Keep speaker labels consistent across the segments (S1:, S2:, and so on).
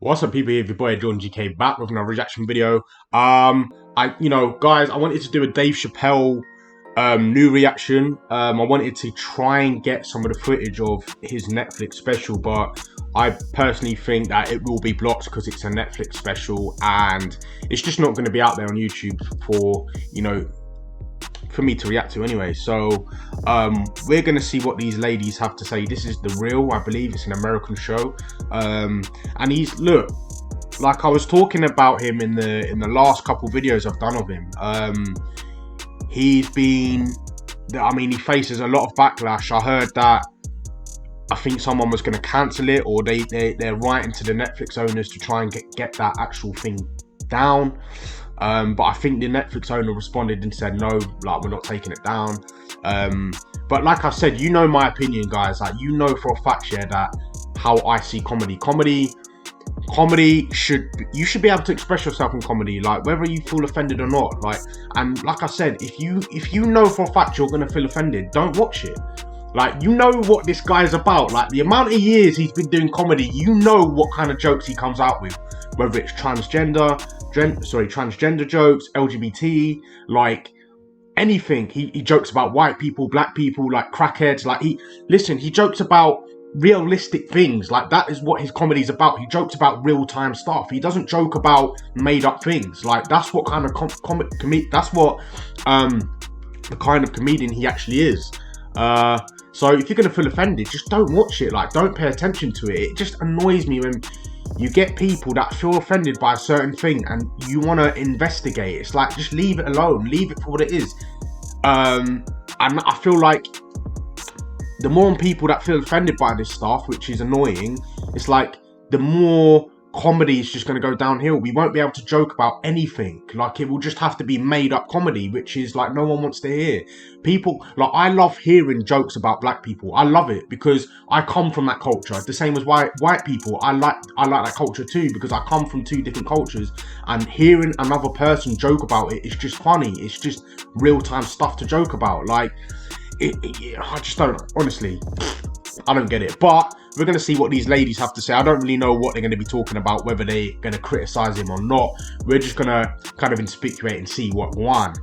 S1: What's up, people? Here, your boy Jordan GK back with another reaction video. Guys, I wanted to do a Dave Chappelle new reaction. I wanted to try and get some of the footage of his Netflix special, but I personally think that it will be blocked because it's a Netflix special and it's just not going to be out there on YouTube for for me to react to anyway. So we're gonna see what these ladies have to say. This is The Real, I believe. It's an American show, and he's, look, like I was talking about him in the last couple videos I've done of him. He's been, I mean, he faces a lot of backlash. I heard that I think someone was going to cancel it, or they're writing to the Netflix owners to try and get that actual thing down. But I think the Netflix owner responded and said, no, like, we're not taking it down. But like I said, you know my opinion, guys. Like, you know for a fact, yeah, that how I see comedy. Comedy you should be able to express yourself in comedy, like whether you feel offended or not. Like, and like I said, if you know for a fact you're gonna feel offended, don't watch it. Like, you know what this guy's about. Like, the amount of years he's been doing comedy, you know what kind of jokes he comes out with, whether it's transgender jokes, LGBT, like anything. He jokes about white people, black people, like crackheads. Like, he jokes about realistic things. Like, that is what his comedy's about. He jokes about real-time stuff. He doesn't joke about made-up things. Like, that's what kind of that's what the kind of comedian he actually is. So if you're gonna feel offended, just don't watch it. Like, don't pay attention to it. It just annoys me when you get people that feel offended by a certain thing and you want to investigate. It's like, just leave it alone. Leave it for what it is. And I feel like the more people that feel offended by this stuff, which is annoying, it's like the more comedy is just going to go downhill. We won't be able to joke about anything. Like, it will just have to be made up comedy, which is like no one wants to hear. People, like, I love hearing jokes about black people. I love it because I come from that culture. The same as white people. I like that culture too, because I come from two different cultures, and hearing another person joke about it is just funny. It's just real-time stuff to joke about. Like, I just don't, honestly, I don't get it. But we're going to see what these ladies have to say. I don't really know what they're going to be talking about, whether they're going to criticize him or not. We're just going to kind of inspectorate and see what won.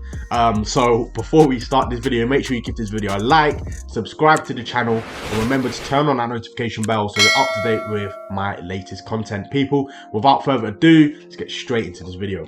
S1: So before we start this video, make sure you give this video a like, subscribe to the channel, and remember to turn on that notification bell so you're up to date with my latest content. People, without further ado, let's get straight into this video.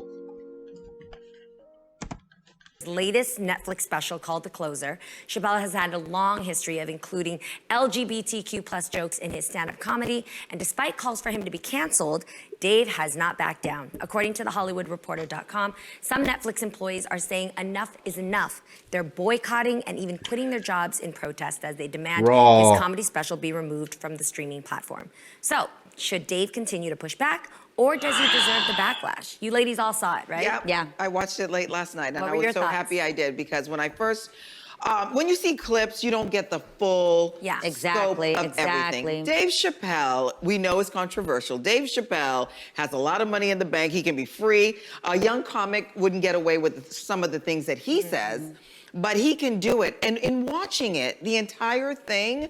S2: Latest Netflix special called The Closer. Chappelle has had a long history of including LGBTQ plus jokes in his stand-up comedy, and despite calls for him to be canceled, Dave has not backed down. According to thehollywoodreporter.com, some Netflix employees are saying enough is enough. They're boycotting and even quitting their jobs in protest as they demand his comedy special be removed from the streaming platform. So, should Dave continue to push back, or does he deserve the backlash? You ladies all saw it, right?
S3: Yeah.
S2: Yeah.
S3: I watched it late last night, and I was so
S2: thoughts?
S3: happy I did, because when I first, when you see clips, you don't get the full scope of everything. Dave Chappelle, we know is controversial. Dave Chappelle has a lot of money in the bank. He can be free. A young comic wouldn't get away with some of the things that he says, but he can do it. And in watching it, the entire thing,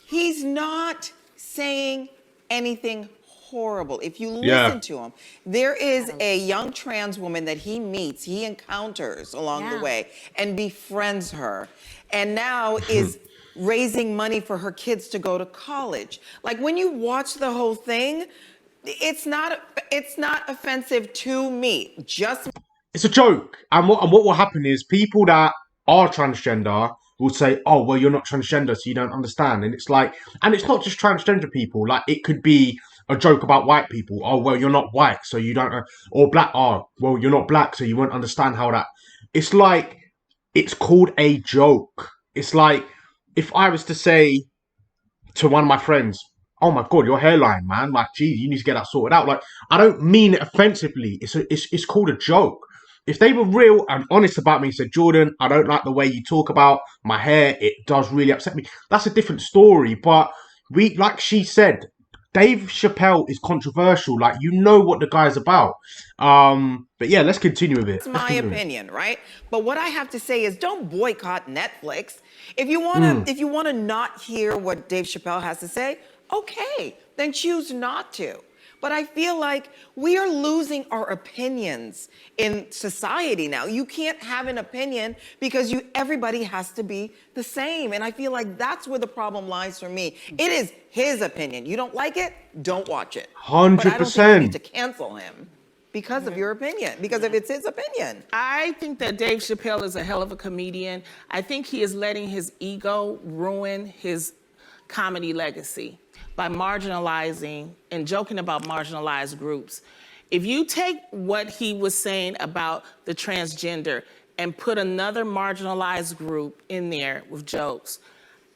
S3: he's not saying anything horrible. If you listen to him, there is a young trans woman that he meets, he encounters along the way, and befriends her, and now is raising money for her kids to go to college. Like, when you watch the whole thing, it's not offensive to me. Just,
S1: it's a joke. And what will happen is people that are transgender will say, oh, well, you're not transgender, so you don't understand. And it's like, and it's not just transgender people. Like, it could be a joke about white people. Oh, well, you're not white, so you don't, or black. Oh, well, you're not black, so you won't understand how that. It's like, it's called a joke. It's like, if I was to say to one of my friends, oh my God, your hairline, man, like, geez, you need to get that sorted out. Like, I don't mean it offensively. It's called a joke. If they were real and honest about me and said, Jordan, I don't like the way you talk about my hair, it does really upset me, that's a different story. But like she said, Dave Chappelle is controversial. Like, you know what the guy's about. But yeah, let's continue with it.
S3: That's my opinion, right? But what I have to say is, don't boycott Netflix. If you wanna not hear what Dave Chappelle has to say, okay, then choose not to. But I feel like we are losing our opinions in society now. You can't have an opinion because everybody has to be the same. And I feel like that's where the problem lies for me. It is his opinion. You don't like it, don't watch it.
S1: 100%.
S3: But I don't think you need to cancel him because of your opinion, because if it's his opinion.
S4: I think that Dave Chappelle is a hell of a comedian. I think he is letting his ego ruin his comedy legacy by marginalizing and joking about marginalized groups. If you take what he was saying about the transgender and put another marginalized group in there with jokes,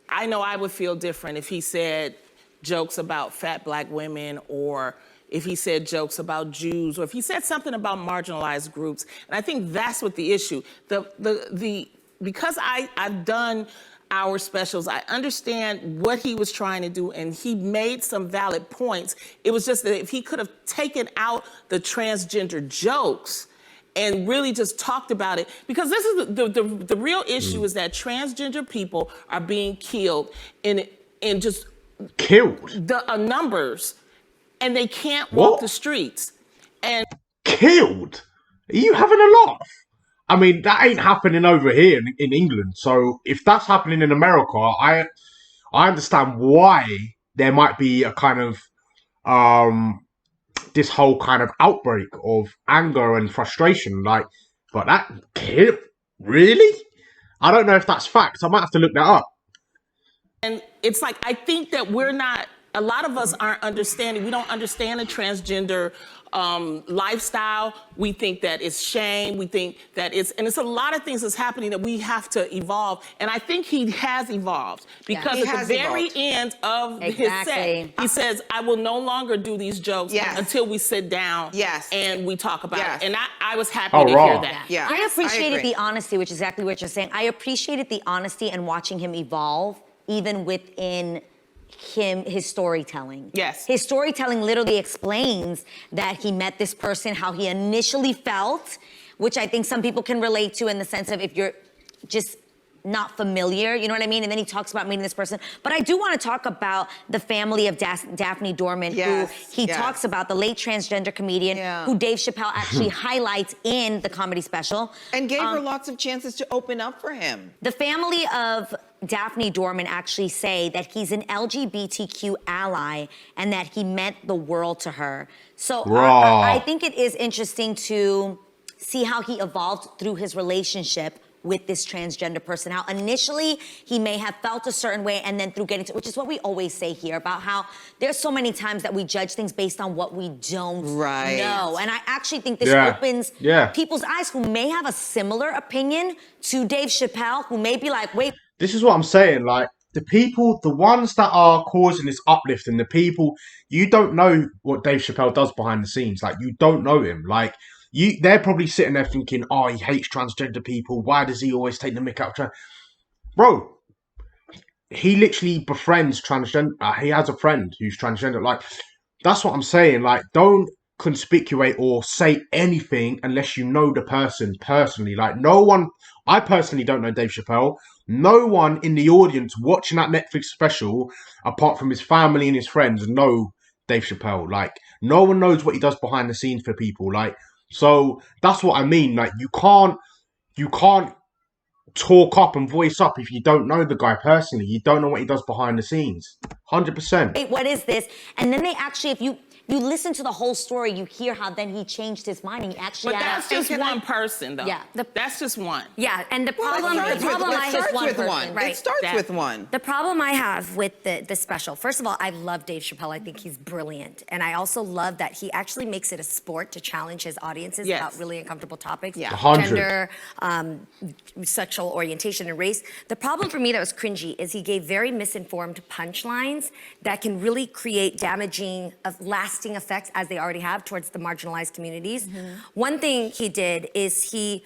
S4: I know I would feel different if he said jokes about fat black women, or if he said jokes about Jews, or if he said something about marginalized groups. And I think that's what the issue. Because I've done our specials, I understand what he was trying to do, and he made some valid points. It was just that if he could have taken out the transgender jokes and really just talked about it, because this is the real issue is that transgender people are being killed in just the numbers, and they can't walk the streets. And
S1: killed? Are you having a laugh? I mean, that ain't happening over here in England. So if that's happening in America, I understand why there might be a kind of this whole kind of outbreak of anger and frustration. Like, but that killed? Really? I don't know if that's fact. I might have to look that up.
S4: And it's like, I think that a lot of us aren't understanding. We don't understand the transgender lifestyle. We think that it's shame. We think that and it's a lot of things that's happening that we have to evolve. And I think he has evolved, because at the very end of his set, he says, I will no longer do these jokes until we sit down and we talk about it. And I was happy to hear that.
S2: Yeah. I appreciated the honesty, which is exactly what you're saying. I appreciated the honesty and watching him evolve, even within his storytelling.
S4: Yes.
S2: His storytelling literally explains that he met this person, how he initially felt, which I think some people can relate to in the sense of if you're just not familiar, you know what I mean? And then he talks about meeting this person. But I do want to talk about the family of Daphne Dorman, who he talks about, the late transgender comedian, who Dave Chappelle actually highlights in the comedy special.
S3: And gave her lots of chances to open up for him.
S2: The family of Daphne Dorman actually say that he's an LGBTQ ally and that he meant the world to her. So I think it is interesting to see how he evolved through his relationship with this transgender person, how initially he may have felt a certain way, and then through getting to, which is what we always say here about how there's so many times that we judge things based on what we don't know. And I actually think this opens people's eyes who may have a similar opinion to Dave Chappelle, who may be like, wait.
S1: This is what I'm saying, like, the ones that are causing this uplift, and the people, you don't know what Dave Chappelle does behind the scenes. Like, you don't know him. Like, they're probably sitting there thinking, oh, he hates transgender people. Why does he always take the mick out of Bro, he literally befriends transgender. He has a friend who's transgender. Like, that's what I'm saying. Like, don't conspicuate or say anything unless you know the person personally. Like, no one, I personally don't know Dave Chappelle. No one in the audience watching that Netflix special, apart from his family and his friends, know Dave Chappelle. Like, no one knows what he does behind the scenes for people. Like, so that's what I mean. Like, you can't talk up and voice up if you don't know the guy personally. You don't know what he does behind the scenes. 100%.
S2: Wait, what is this? And then they actually, if you listen to the whole story, you hear how then he changed his mind and he actually.
S4: But that's just one person, though.
S2: Yeah,
S4: that's just one.
S2: Yeah, and the problem I have
S3: It starts with one.
S2: The problem I have with the special, first of all, I love Dave Chappelle. I think he's brilliant, and I also love that he actually makes it a sport to challenge his audiences about really uncomfortable topics, gender, sexual orientation, and race. The problem for me that was cringy is he gave very misinformed punchlines that can really create damaging, lasting effects, as they already have, towards the marginalized communities. One thing he did is he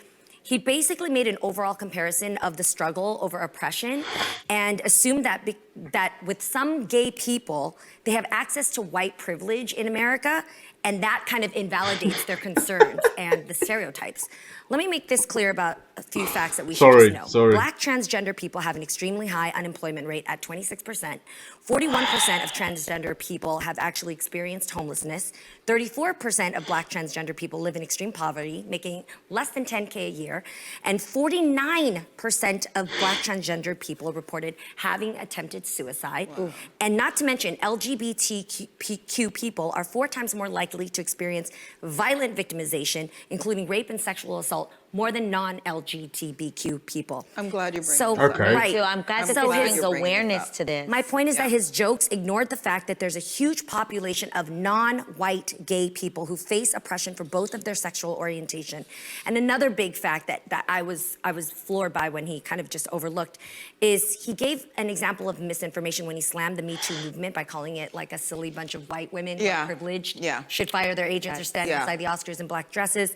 S2: basically made an overall comparison of the struggle over oppression and assumed that that with some gay people, they have access to white privilege in America, And that kind of invalidates their concerns and the stereotypes. Let me make this clear about a few facts that we should just know.
S1: Sorry.
S2: Black transgender people have an extremely high unemployment rate at 26%. 41% of transgender people have actually experienced homelessness. 34% of Black transgender people live in extreme poverty, making less than 10K a year. And 49% of Black transgender people reported having attempted suicide. Wow. And not to mention, LGBTQ people are 4 times more likely to experience violent victimization, including rape and sexual assault, more than non-LGBTQ people.
S3: I'm glad you're bringing
S2: so,
S3: this up.
S1: Okay.
S2: Right.
S5: I'm glad that there's awareness to this.
S2: My point is that his jokes ignored the fact that there's a huge population of non-white gay people who face oppression for both of their sexual orientation. And another big fact that I was floored by when he kind of just overlooked is he gave an example of misinformation when he slammed the Me Too movement by calling it like a silly bunch of white women who are privileged, should fire their agents or stand outside the Oscars in black dresses.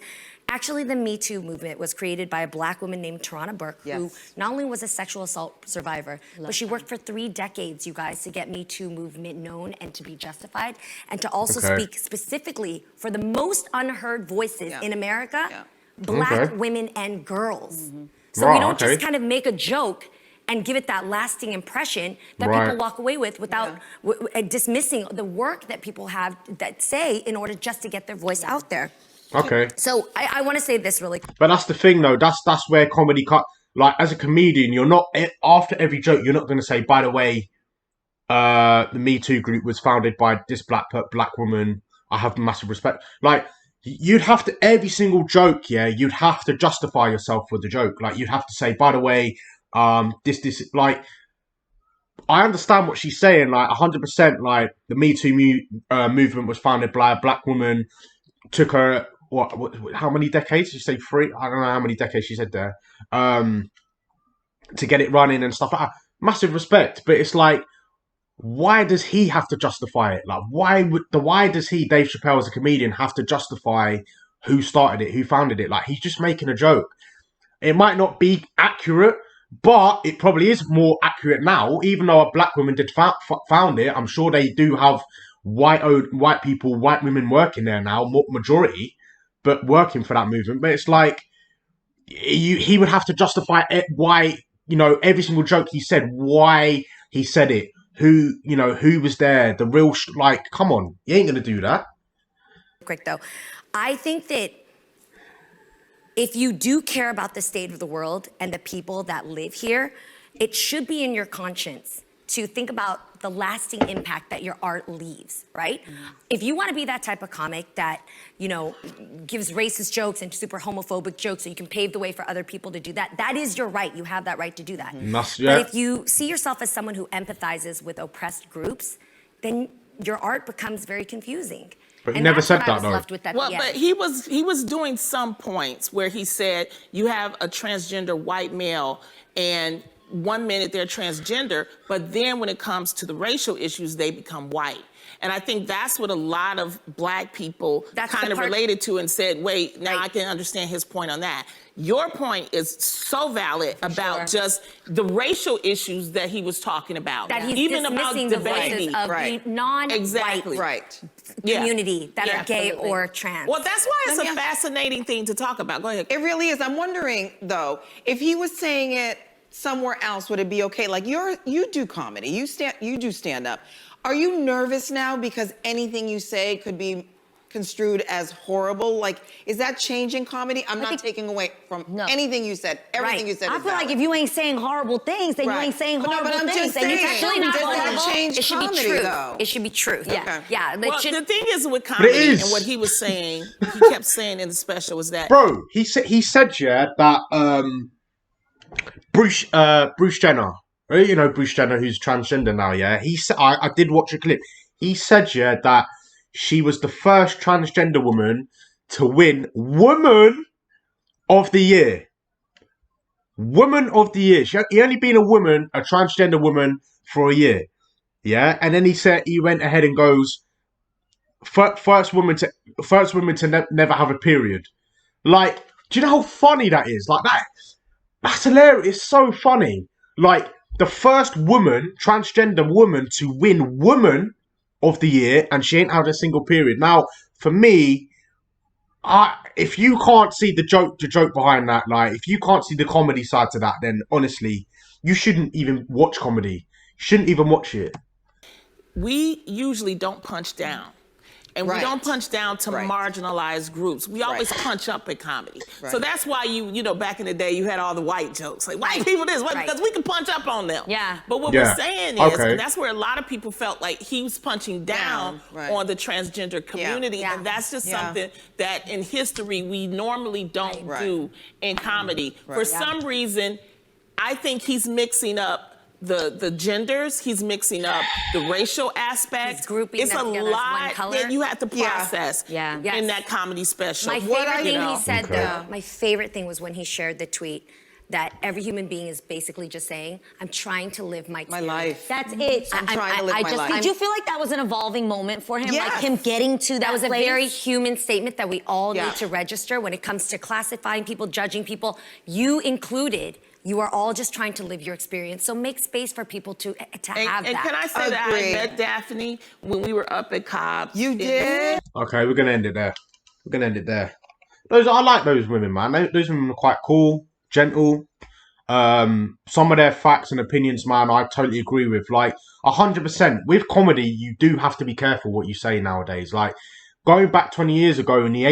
S2: Actually, the Me Too movement was created by a Black woman named Tarana Burke, who not only was a sexual assault survivor, but she worked for 3 decades, you guys, to get Me Too movement known and to be justified, and to also speak specifically for the most unheard voices in America, Black women and girls. So we don't just kind of make a joke and give it that lasting impression that people walk away with without dismissing the work that people have that say in order just to get their voice out there.
S1: Okay.
S2: So I want to say this really quick.
S1: But that's the thing, though. That's where comedy cut. Like, as a comedian, you're not, after every joke, you're not going to say, by the way, the Me Too group was founded by this black woman. I have massive respect. Like, you'd have to, every single joke, you'd have to justify yourself for the joke. Like, you'd have to say, by the way, like, I understand what she's saying, like, 100%, like, the Me Too movement was founded by a black woman, took her, how many decades? Did you say 3? I don't know how many decades she said there, to get it running and stuff like that. Massive respect, but it's like, why does he have to justify it? Like, why does he, Dave Chappelle as a comedian, have to justify who started it, who founded it? Like, he's just making a joke. It might not be accurate, but it probably is more accurate now. Even though a black woman did found it, I'm sure they do have white people, white women working there now, majority, but working for that movement. But it's like, he would have to justify why, every single joke he said, why he said it, who was there, the real, like, come on, you ain't gonna do that.
S2: Quick though, I think that if you do care about the state of the world and the people that live here, it should be in your conscience to think about the lasting impact that your art leaves, right? If you want to be that type of comic that, gives racist jokes and super homophobic jokes so you can pave the way for other people to do that, that is your right. You have that right to do that. But if you see yourself as someone who empathizes with oppressed groups, then your art becomes very confusing.
S1: But he never said that, though.
S4: Well, but he was doing some points where he said you have a transgender white male and 1 minute they're transgender, but then when it comes to the racial issues, they become white. And I think that's what a lot of black people kind of related to and said, wait, now I can understand his point on that. Your point is so valid about just the racial issues that he was talking about.
S2: That he's even dismissing the voices of the non-white community that are gay or trans.
S4: Well, that's why it's a fascinating thing to talk about. Go ahead.
S3: It really is. I'm wondering, though, if he was saying it somewhere else, would it be okay? Like, you do comedy, you do stand up. Are you nervous now because anything you say could be construed as horrible? Like, is that changing comedy? I'm not taking away from anything you said. Everything you said
S5: I
S3: is
S5: feel like if you ain't saying horrible things, then you ain't saying horrible things.
S3: Just saying,
S5: it's actually not horrible.
S3: Change
S2: it should
S3: comedy,
S2: be true.
S3: Though.
S2: It should be true.
S3: Okay.
S2: Yeah.
S4: Well, the thing is with comedy and what he was saying, he kept saying in the special was that,
S1: bro, he said that Bruce Jenner. Bruce Jenner, who's transgender now, he said, I did watch a clip. He said, that she was the first transgender woman to win Woman of the Year. Woman of the Year. He only been a transgender woman for a year. Yeah? And then he went ahead and goes, first woman to never have a period. Like, do you know how funny that is? Like, that's hilarious. It's so funny. Like, the first transgender woman to win Woman of the Year, and she ain't had a single period. Now, for me, if you can't see the joke behind that, like if you can't see the comedy side to that, then honestly, you shouldn't even watch comedy. You shouldn't even watch it.
S4: We usually don't punch down. And we don't punch down to marginalized groups. We always punch up at comedy. So that's why you know, back in the day, you had all the white jokes. Like, white people this, because we can punch up on them.
S5: Yeah.
S4: But what we're saying is, and that's where a lot of people felt like he was punching down on the transgender community. And that's just something that in history, we normally don't do in comedy. For some reason, I think he's mixing up the genders, he's mixing up the racial aspect.
S2: He's grouping
S4: it's a lot that you have to process in that comedy special.
S2: My favorite thing he said, though, my favorite thing was when he shared the tweet that every human being is basically just saying, I'm trying to live my
S3: life.
S5: That's it.
S3: I'm trying to live my life.
S5: Did you feel like that was an evolving moment for him? Like him getting to that
S2: was a
S5: place?
S2: very human statement that we all need to register when it comes to classifying people, judging people. You included. You are all just trying to live your experience. So make space for people to have that.
S4: And can I say that I met Daphne when we were up at Cobb's?
S3: You did?
S1: Okay, we're going to end it there. I like those women, man. Those women are quite cool, gentle. Some of their facts and opinions, man, I totally agree with. Like, 100%. With comedy, you do have to be careful what you say nowadays. Like, going back 20 years ago in the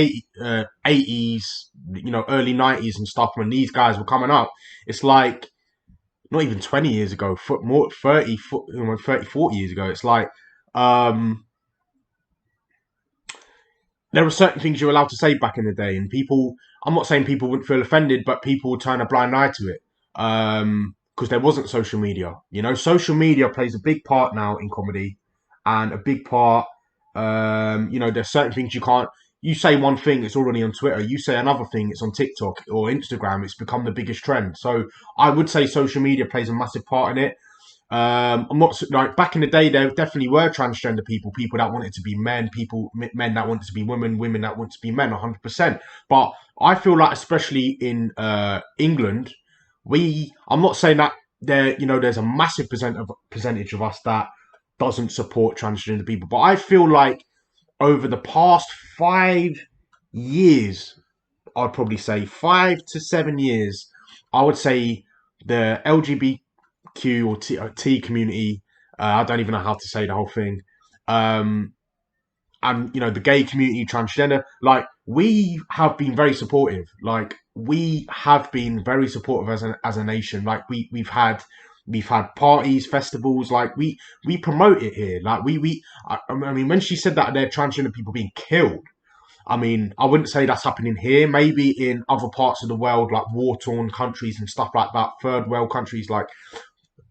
S1: 80s, you know, early 90s and stuff, when these guys were coming up, it's like, not even 20 years ago, more 30, 40 years ago, it's like, there were certain things you were allowed to say back in the day, and people, I'm not saying people wouldn't feel offended, but people would turn a blind eye to it, because there wasn't social media. You know, social media plays a big part now in comedy, and a big part, you know, there's certain things you can't, you say one thing, it's already on Twitter. You say another thing, it's on TikTok or Instagram. It's become the biggest trend. So I would say social media plays a massive part in it. I'm not like back in the day, there definitely were transgender people that wanted to be men, men that wanted to be women that wanted to be men, 100%. But I feel like, especially in England, I'm not saying that there's a massive percentage of us that doesn't support transgender people, but I feel like over the past 5 years, I'd probably say 5 to 7 years, I would say the LGBTQ or T community, I don't even know how to say the whole thing, and you know, the gay community, transgender, like, we have been very supportive. Like, we have been very supportive as a nation. Like, we've had parties, festivals, like we promote it here. Like I mean, when she said that they're transgender people being killed, I mean, I wouldn't say that's happening here. Maybe in other parts of the world, like war-torn countries and stuff like that, third world countries like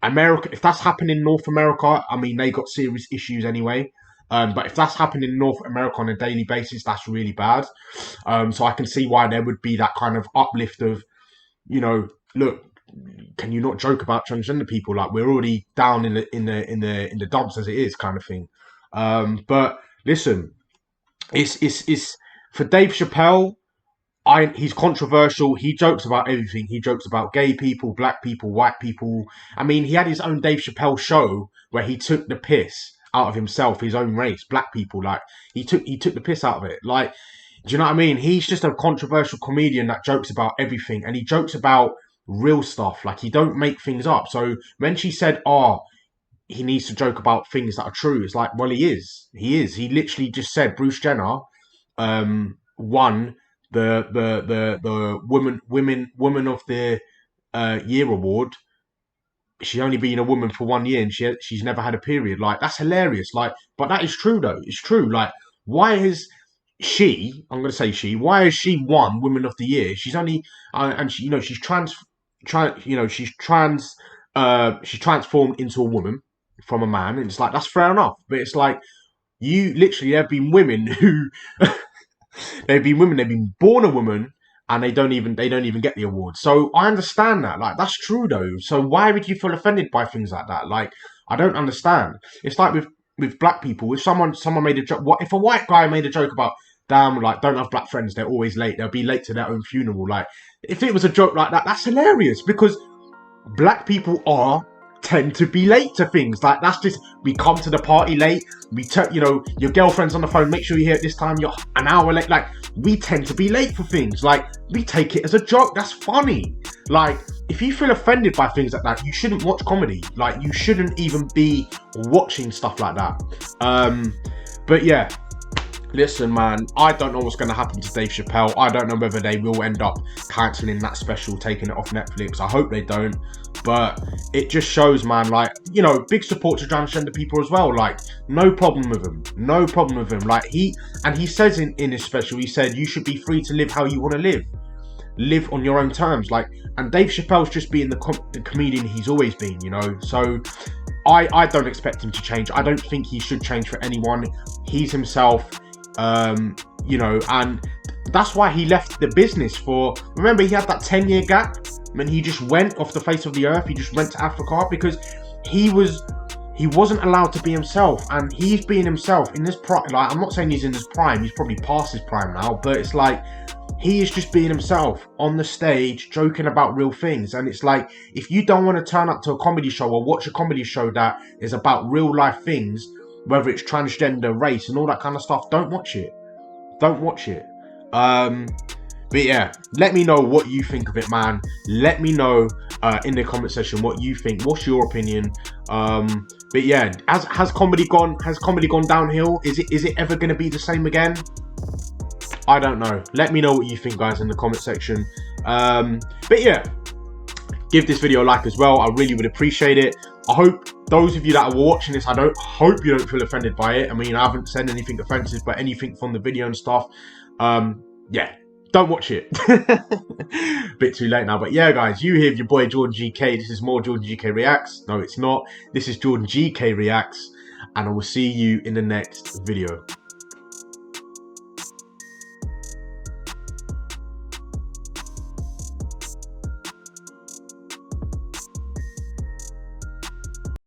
S1: America. If that's happening in North America, I mean, they got serious issues anyway. But if that's happening in North America on a daily basis, that's really bad. So I can see why there would be that kind of uplift of, you know, look, can you not joke about transgender people? Like, we're already down in the dumps as it is, kind of thing. But listen, it's for Dave Chappelle. He's controversial. He jokes about everything. He jokes about gay people, black people, white people. I mean, he had his own Dave Chappelle show where he took the piss out of himself, his own race, black people. Like, he took the piss out of it. Like, do you know what I mean? He's just a controversial comedian that jokes about everything, and he jokes about real stuff. Like, he don't make things up. So when she said, he needs to joke about things that are true, it's like, well, he is. He literally just said Bruce Jenner won the woman of the year award. She's only been a woman for 1 year, and she's never had a period. Like, that's hilarious. Like, but that is true though. It's true. Like, why has she? I'm gonna say she. Why has she won Woman of the Year? She's only and she, you know, she's she's transformed into a woman from a man, and it's like, that's fair enough. But it's like, you literally, there have been women who they've been born a woman, and they don't even get the award. So I understand that. Like, that's true though. So why would you feel offended by things like that? Like, I don't understand. It's like with black people. If someone made a joke, what if a white guy made a joke about, damn, like, don't have black friends, they're always late, they'll be late to their own funeral. Like, if it was a joke like that, that's hilarious, because black people are tend to be late to things. Like, that's just, we come to the party late, you know, your girlfriend's on the phone, make sure you're here at this time, you're an hour late. Like, we tend to be late for things. Like, we take it as a joke. That's funny. Like, if you feel offended by things like that, you shouldn't watch comedy. Like, you shouldn't even be watching stuff like that. But yeah, listen, man, I don't know what's going to happen to Dave Chappelle. I don't know whether they will end up cancelling that special, taking it off Netflix. I hope they don't. But it just shows, man, like, you know, big support to transgender people as well. Like, no problem with him. No problem with him. Like, he says in his special, he said, you should be free to live how you want to live. Live on your own terms. Like, and Dave Chappelle's just being the comedian he's always been, you know. So I don't expect him to change. I don't think he should change for anyone. He's himself. You know, and that's why he left the business for, remember, he had that 10-year gap and he just went off the face of the earth. He just went to Africa because he wasn't allowed to be himself, and he's being himself in this prime. Like, I'm not saying he's in his prime, he's probably past his prime now, but it's like, he is just being himself on the stage, joking about real things. And it's like, if you don't want to turn up to a comedy show or watch a comedy show that is about real life things, whether it's transgender, race, and all that kind of stuff, don't watch it. Don't watch it. But yeah, let me know what you think of it, man. Let me know in the comment section what you think. What's your opinion? But yeah, has comedy gone downhill? Is it ever going to be the same again? I don't know. Let me know what you think, guys, in the comment section. But yeah, give this video a like as well. I really would appreciate it. I hope those of you that are watching this, I hope you don't feel offended by it. I mean, I haven't said anything offensive, but anything from the video and stuff, yeah, don't watch it. Bit too late now, but yeah, guys, you hear your boy Jordan GK. This is more Jordan GK Reacts. No, it's not. This is Jordan GK Reacts, and I will see you in the next video.